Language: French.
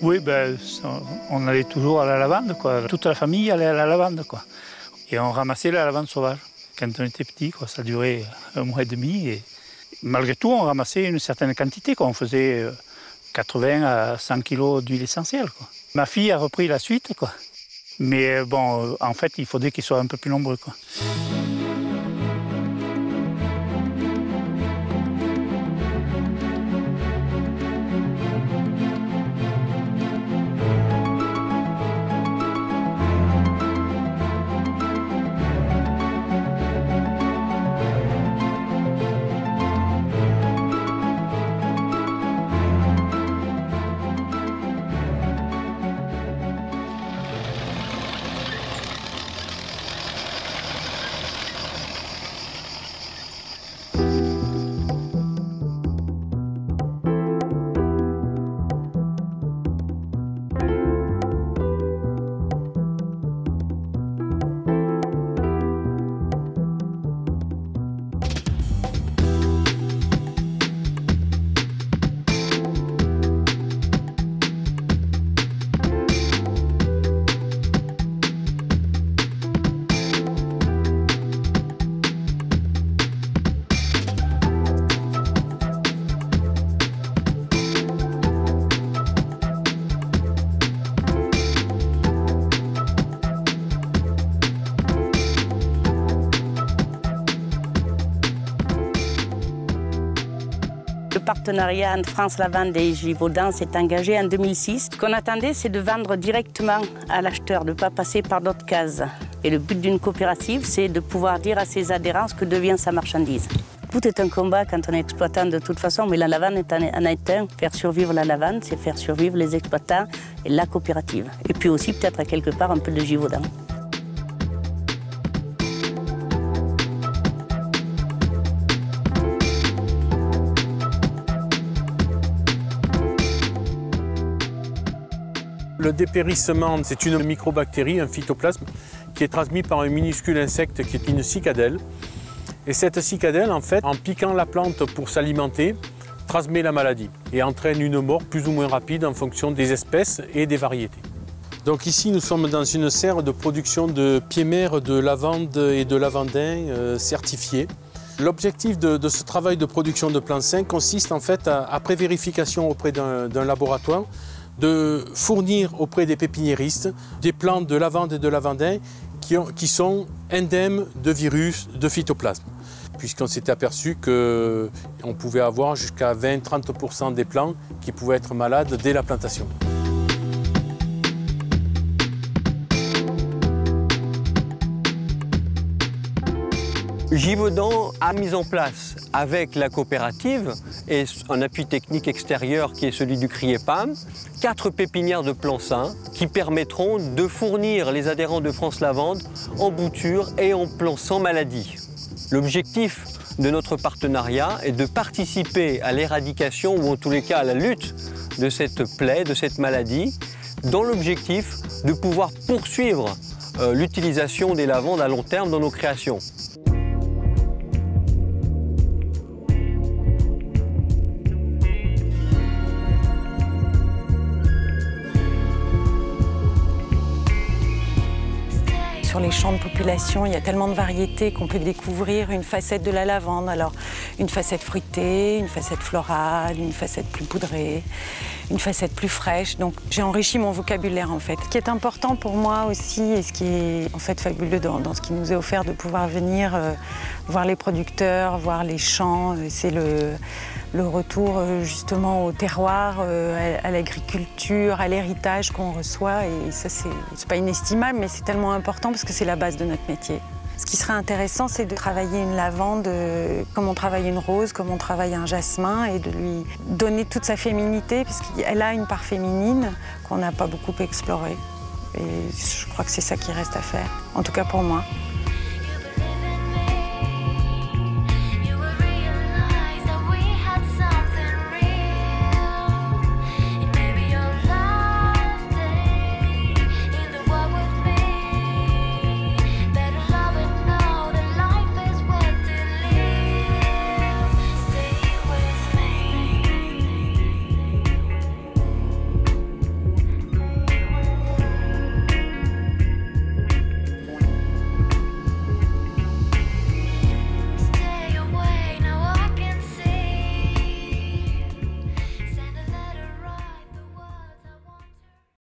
Oui, on allait toujours à la lavande, quoi. Toute la famille allait à la lavande, quoi. Et on ramassait la lavande sauvage. Quand on était petit, quoi, ça durait 1 mois et demi. Et malgré tout, on ramassait une certaine quantité, quoi. On faisait 80 à 100 kilos d'huile essentielle, quoi. Ma fille a repris la suite, quoi. Mais bon, en fait, il faudrait qu'ils soient un peu plus nombreux, quoi. Le partenariat entre France Lavande et Givaudan s'est engagé en 2006. Ce qu'on attendait, c'est de vendre directement à l'acheteur, de ne pas passer par d'autres cases. Et le but d'une coopérative, c'est de pouvoir dire à ses adhérents ce que devient sa marchandise. Tout est un combat quand on est exploitant de toute façon, mais la lavande en est un. Faire survivre la lavande, c'est faire survivre les exploitants et la coopérative. Et puis aussi peut-être à quelque part un peu de Givaudan. Le dépérissement, c'est une microbactérie, un phytoplasme, qui est transmis par un minuscule insecte qui est une cicadelle. Et cette cicadelle, en fait, en piquant la plante pour s'alimenter, transmet la maladie et entraîne une mort plus ou moins rapide en fonction des espèces et des variétés. Donc ici, nous sommes dans une serre de production de pieds-mères de lavande et de lavandin certifiés. L'objectif de ce travail de production de plants sains consiste en fait, après vérification auprès d'un laboratoire, de fournir auprès des pépiniéristes des plants de lavande et de lavandin qui sont indemnes de virus de phytoplasme. Puisqu'on s'est aperçu qu'on pouvait avoir jusqu'à 20-30% des plants qui pouvaient être malades dès la plantation. Givaudan a mis en place avec la coopérative et un appui technique extérieur qui est celui du CRIEPAM, 4 pépinières de plants sains qui permettront de fournir les adhérents de France Lavande en bouture et en plants sans maladie. L'objectif de notre partenariat est de participer à l'éradication ou en tous les cas à la lutte de cette plaie, de cette maladie, dans l'objectif de pouvoir poursuivre l'utilisation des lavandes à long terme dans nos créations. Sur les champs de population, il y a tellement de variétés qu'on peut découvrir une facette de la lavande. Alors, une facette fruitée, une facette florale, une facette plus poudrée, une facette plus fraîche. Donc, j'ai enrichi mon vocabulaire, en fait. Ce qui est important pour moi aussi, et ce qui est en fait fabuleux dans ce qui nous est offert de pouvoir venir voir les producteurs, voir les champs, c'est le retour justement au terroir, à l'agriculture, à l'héritage qu'on reçoit. Et ça, c'est pas inestimable, mais c'est tellement important parce que c'est la base de notre métier. Ce qui serait intéressant, c'est de travailler une lavande comme on travaille une rose, comme on travaille un jasmin, et de lui donner toute sa féminité, puisqu'elle a une part féminine qu'on n'a pas beaucoup explorée. Et je crois que c'est ça qui reste à faire, en tout cas pour moi.